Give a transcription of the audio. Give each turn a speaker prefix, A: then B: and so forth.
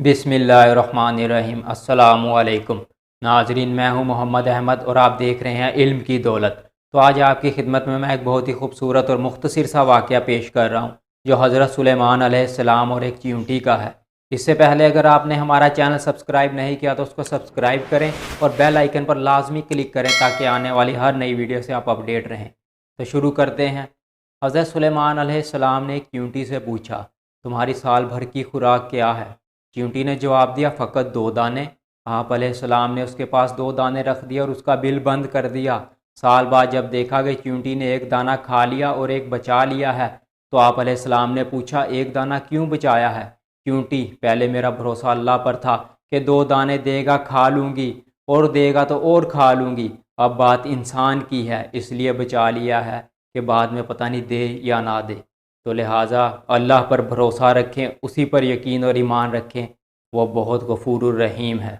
A: बिस्मिल्लाहिर्रहमानिर्रहीम। अस्सलामु अलैकुम नाजरीन, मैं हूं मोहम्मद अहमद और आप देख रहे हैं इल्म की दौलत। तो आज आपकी खिदमत में मैं एक बहुत ही खूबसूरत और मुख्तसर सा वाक़या पेश कर रहा हूं जो हज़रत सुलेमान अलैहिस्सलाम और एक चींटी का है। इससे पहले अगर आपने हमारा चैनल सब्सक्राइब नहीं किया तो उसको सब्सक्राइब करें और बेल आइकन पर लाजमी क्लिक करें ताकि आने वाली हर नई वीडियो से आप अपडेट रहें। तो शुरू करते हैं। हज़रत सुलेमान अलैहिस्सलाम ने एक चींटी से पूछा, तुम्हारी साल भर की खुराक क्या है? चींटी ने जवाब दिया, फ़कत 2 दाने। आप अलैहिस्सलाम ने उसके पास 2 दाने रख दिए और उसका बिल बंद कर दिया। साल बाद जब देखा कि चींटी ने एक दाना खा लिया और एक बचा लिया है तो आप अलैहिस्सलाम ने पूछा, एक दाना क्यों बचाया है? चींटी, पहले मेरा भरोसा अल्लाह पर था कि 2 दाने देगा खा लूँगी और देगा तो और खा लूँगी। अब बात इंसान की है इसलिए बचा लिया है कि बाद में पता नहीं दे या ना दे। तो लिहाजा अल्लाह पर भरोसा रखें, उसी पर यकीन और ईमान रखें, वो बहुत गफूरुर रहीम है।